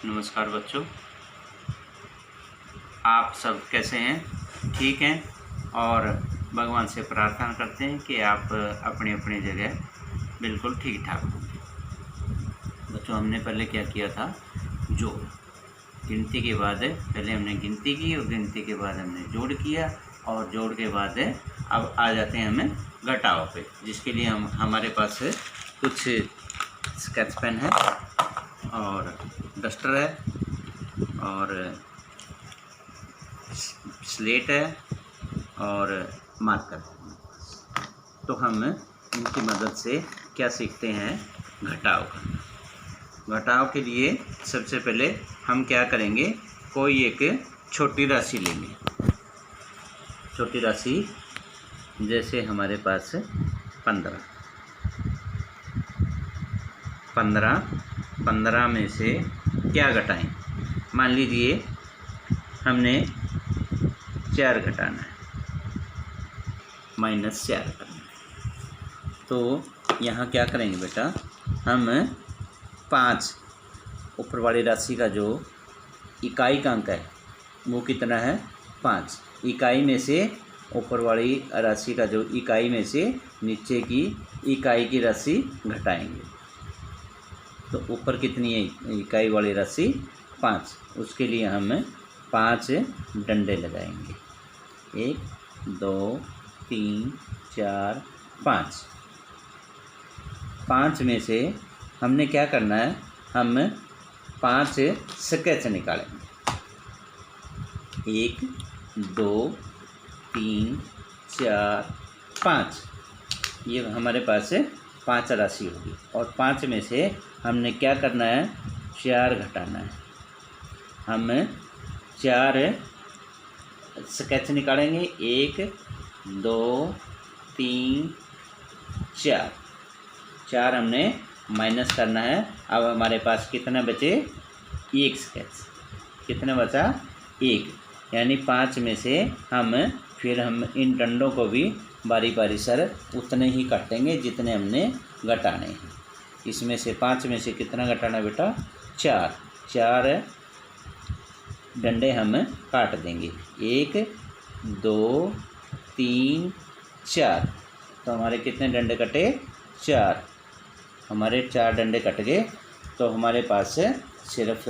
नमस्कार बच्चों, आप सब कैसे हैं? ठीक हैं। और भगवान से प्रार्थना करते हैं कि आप अपनी अपनी जगह बिल्कुल ठीक ठाक हो। बच्चों, हमने पहले क्या किया था? जोड़। गिनती के बाद पहले हमने गिनती की और गिनती के बाद हमने जोड़ किया और जोड़ के बाद अब आ जाते हैं हमें घटाव पे, जिसके लिए हमारे पास कुछ स्केच पेन है और डस्टर है और स्लेट है और मार्कर। तो हम इनकी मदद से क्या सीखते हैं? घटाव का। घटाव के लिए सबसे पहले हम क्या करेंगे? कोई एक छोटी राशि लेंगे। छोटी राशि जैसे हमारे पास 15 में से क्या घटाएं? मान लीजिए हमने 4 घटाना है, -4 करना है। तो यहाँ क्या करेंगे बेटा? हम 5 ऊपर वाली राशि का जो इकाई का अंक है वो कितना है? 5। इकाई में से ऊपर वाली राशि का जो इकाई में से नीचे की इकाई की राशि घटाएंगे। तो ऊपर कितनी है इकाई वाली राशि? 5। उसके लिए हम 5 डंडे लगाएंगे। 1 2 3 4 5। 5 में से हमने क्या करना है? हम 5 स्केच निकालेंगे। 1 2 3 4 5। ये हमारे पास 5 राशि होगी और 5 में से हमने क्या करना है? 4 घटाना है। हम 4 स्केच निकालेंगे। 1 2 3 4। 4 हमने माइनस करना है। अब हमारे पास कितना बचे? 1 स्केच। कितना बचा? 1। यानी 5 में से हम इन डंडों को भी बारी बारी सर उतने ही काटेंगे जितने हमने घटाने हैं। इसमें से 5 में से कितना घटाना बेटा? 4। 4 डंडे हम काट देंगे। 1 2 3 4। तो हमारे कितने डंडे कटे? 4। हमारे 4 डंडे कट गए तो हमारे पास सिर्फ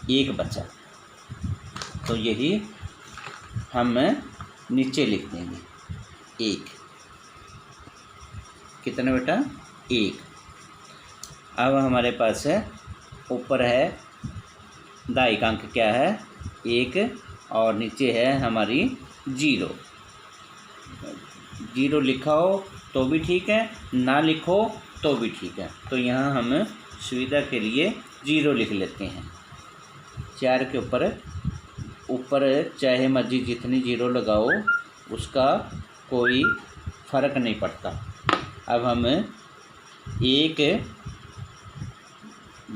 1 बचा। तो यही हम नीचे लिख देंगे। 1। कितना बेटा? 1। अब हमारे पास ऊपर है दाई का अंक क्या है? 1 और नीचे है हमारी 0। 0 लिखा हो तो भी ठीक है, ना लिखो तो भी ठीक है। तो यहाँ हम सुविधा के लिए 0 लिख लेते हैं। 4 के ऊपर चाहे मर्जी जितनी 0 लगाओ उसका कोई फ़र्क नहीं पड़ता। अब हम 1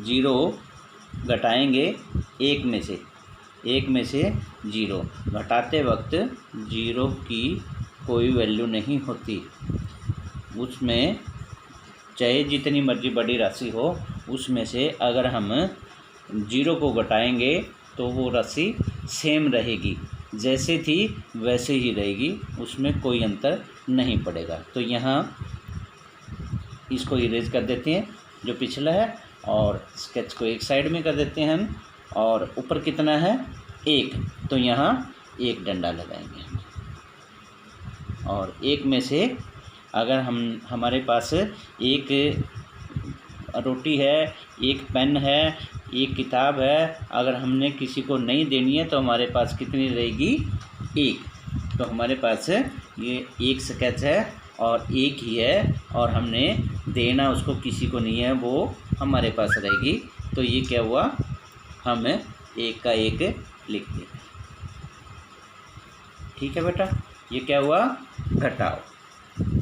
0 घटाएंगे 1 में से 0 घटाते वक्त 0 की कोई वैल्यू नहीं होती। उसमें चाहे जितनी मर्जी बड़ी राशि हो, उसमें से अगर हम 0 को घटाएंगे तो वो राशि सेम रहेगी, जैसे थी वैसे ही रहेगी, उसमें कोई अंतर नहीं पड़ेगा। तो यहाँ इसको इरेज कर देते हैं जो पिछला है और स्केच को एक साइड में कर देते हैं हम। और ऊपर कितना है? 1। तो यहाँ 1 डंडा लगाएंगे हम। और 1 में से अगर हमारे पास 1 रोटी है, 1 पेन है, 1 किताब है, अगर हमने किसी को नहीं देनी है तो हमारे पास कितनी रहेगी? 1। तो हमारे पास ये 1 स्केच है और 1 ही है और हमने देना उसको किसी को नहीं है, वो हमारे पास रहेगी। तो ये क्या हुआ? हम 1 का 1 लिख दिए। ठीक है बेटा, ये क्या हुआ? घटाव।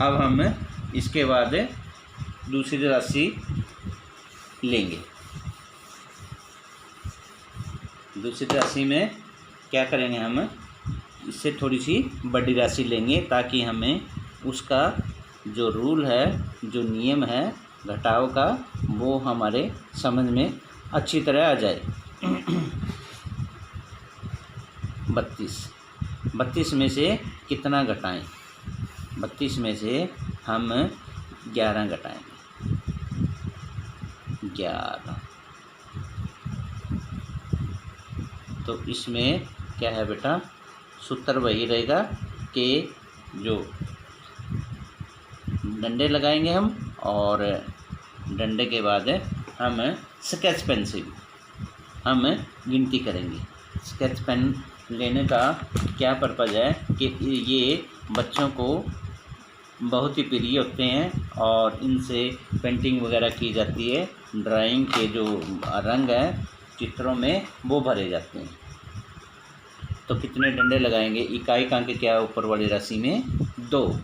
अब हम इसके बाद दूसरी राशि लेंगे। दूसरी राशि में क्या करेंगे? हम इससे थोड़ी सी बड़ी राशि लेंगे ताकि हमें उसका जो रूल है, जो नियम है घटाव का, वो हमारे समझ में अच्छी तरह आ जाए। 32 में से कितना घटाएं? 32 में से हम 11 घटाएंगे। 11। तो इसमें क्या है बेटा, सूत्र वही रहेगा कि जो डंडे लगाएंगे हम, और डंडे के बाद हम स्केच पेन से हम गिनती करेंगे। स्केच पेन लेने का क्या पर्पज़ है कि ये बच्चों को बहुत ही प्रिय होते हैं और इनसे पेंटिंग वगैरह की जाती है। ड्राइंग के जो रंग हैं चित्रों में वो भरे जाते हैं। तो कितने डंडे लगाएंगे? इकाई का अंक क्या है ऊपर वाली राशि में? 2।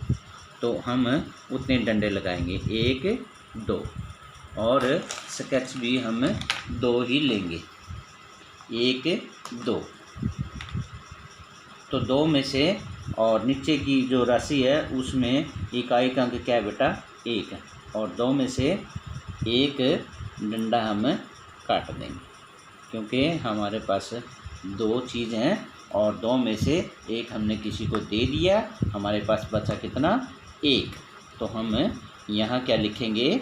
तो हम उतने डंडे लगाएंगे, 1 2, और स्केच भी हम 2 ही लेंगे, 1 2। तो 2 में से, और नीचे की जो राशि है उसमें इकाई का अंक क्या है बेटा? 1 है, और 2 में से 1 डंडा हम काट देंगे, क्योंकि हमारे पास 2 चीज़ हैं और 2 में से 1 हमने किसी को दे दिया, हमारे पास बचा कितना? 1। तो हम यहाँ क्या लिखेंगे?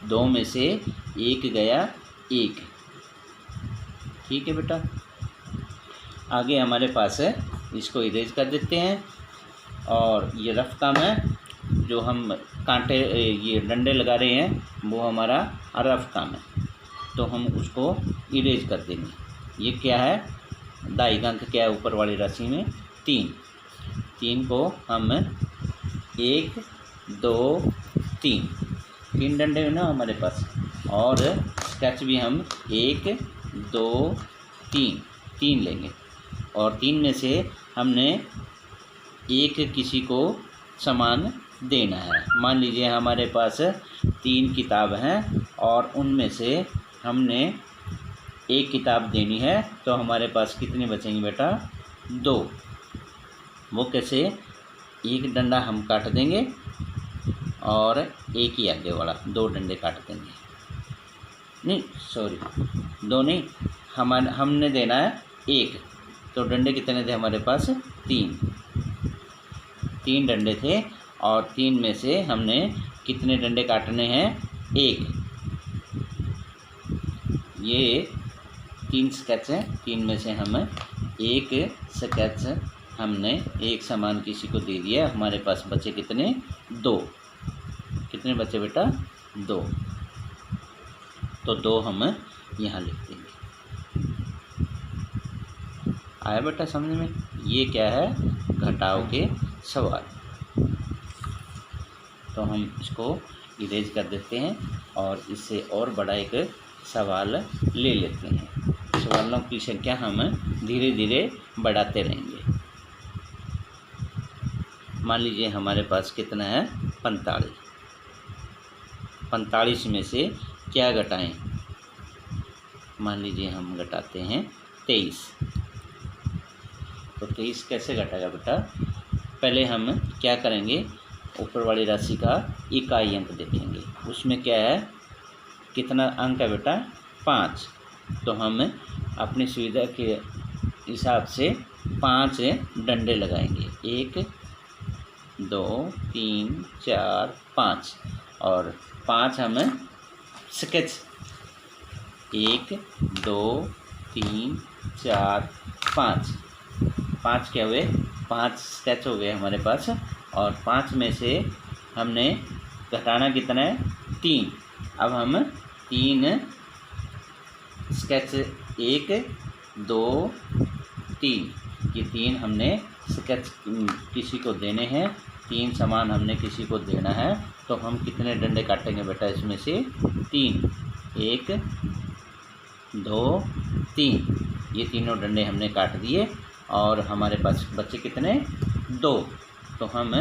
2 में से 1 गया 1। ठीक है बेटा। आगे हमारे पास है, इसको इरेज कर देते हैं, और ये रफ काम है। जो हम कांटे ये डंडे लगा रहे हैं वो हमारा रफ काम है, तो हम उसको इरेज कर देंगे। ये क्या है? दाई का अंक क्या है ऊपर वाली राशि में? 3। 3 को हम 1 2 3 डंडे हैं ना हमारे पास, और स्केच भी हम 1 2 3 लेंगे, और 3 में से हमने 1 किसी को सामान देना है। मान लीजिए हमारे पास 3 किताब हैं और उनमें से हमने 1 किताब देनी है, तो हमारे पास कितने बचेंगे बेटा? 2। वो कैसे? 1 डंडा हम काट देंगे और 1 ही आगे वाला 2 डंडे काट देंगे। नहीं सॉरी, 2 नहीं, हमने देना है 1, तो डंडे कितने थे हमारे पास? 3 डंडे थे, और 3 में से हमने कितने डंडे काटने हैं? 1। ये 3 स्केच हैं, 3 में से हम 1 स्केच हमने 1 सामान किसी को दे दिया, हमारे पास बचे कितने? 2। कितने बचे बेटा? 2। तो 2 हम यहाँ लिख देंगे। आया बेटा समझ में? ये क्या है? घटाव के सवाल। तो हम इसको इरेज कर देते हैं और इससे और बड़ा एक सवाल ले लेते हैं। सवालों की संख्या हम धीरे धीरे बढ़ाते रहेंगे। मान लीजिए हमारे पास कितना है? 45। 45 में से क्या घटाएं? मान लीजिए हम घटाते हैं 23। तो 23 कैसे घटाएगा बेटा? पहले हम क्या करेंगे? ऊपर वाली राशि का इकाई अंक देखेंगे। उसमें क्या है? कितना अंक है बेटा? 5। तो हम अपनी सुविधा के हिसाब से 5 डंडे लगाएंगे, 1 2 3 4 5, और 5 हम स्केच 1 2 3 4 5 क्या हुए? 5 स्केच हो गए हमारे पास, और 5 में से हमने घटाना कितना है? 3। अब हम 3 स्केच 1 2 3, ये 3 हमने स्केच किसी को देने हैं, 3 सामान हमने किसी को देना है, तो हम कितने डंडे काटेंगे बेटा इसमें से? 3। 1 2 3, ये तीनों डंडे हमने काट दिए, और हमारे पास बचे कितने? 2। तो हम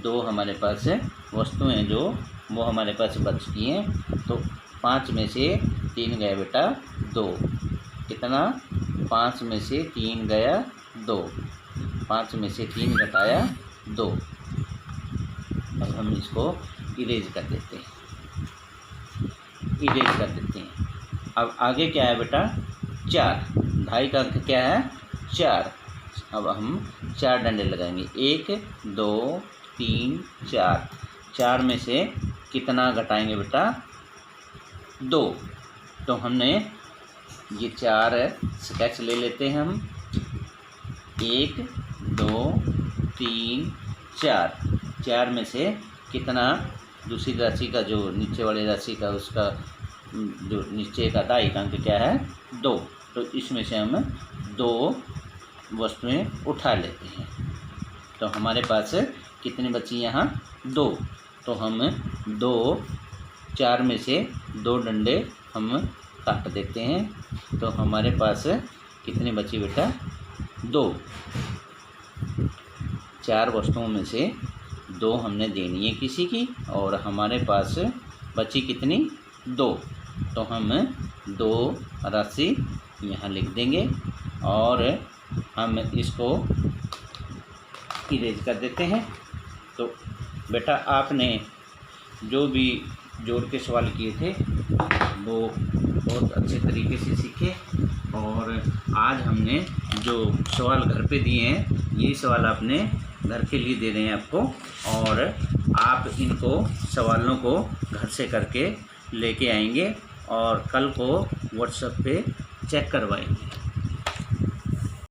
2 हमारे पास वस्तुएं जो वो हमारे पास बचती हैं, तो 5 में से 3 गया बेटा 2। कितना? 5 में से 3 गया 2, 5 में से 3 घटाया 2। अब हम इसको इरेज कर देते हैं, अब आगे क्या है बेटा? 4, ढाई का अंक क्या है 4। अब हम 4 डंडे लगाएंगे, 1 2 3 4। 4 में से कितना घटाएंगे बेटा 2। तो हमने ये 4 स्केच ले लेते हैं हम, 1 2 3 4। 4 में से कितना दूसरी राशि का जो नीचे वाली राशि का उसका जो नीचे का दाई का अंक क्या है 2। तो इसमें से हम 2 वस्तुएं उठा लेते हैं। तो हमारे पास कितनी बची यहाँ 2। तो हम 2 4 में से 2 डंडे हम काट देते हैं। तो हमारे पास कितनी बची बेटा 2। 4 वस्तुओं में से 2 हमने देनी है किसी की, और हमारे पास बची कितनी 2। तो हम 2 राशि यहाँ लिख देंगे और हम इसको इरेज कर देते हैं। तो बेटा आपने जो भी जोड़ के सवाल किए थे वो बहुत अच्छे तरीके से सीखे, और आज हमने जो सवाल घर पे दिए हैं ये सवाल आपने घर के लिए दे रहे हैं आपको, और आप इनको सवालों को घर से करके लेके आएंगे और कल को व्हाट्सएप पे चेक करवाएंगे।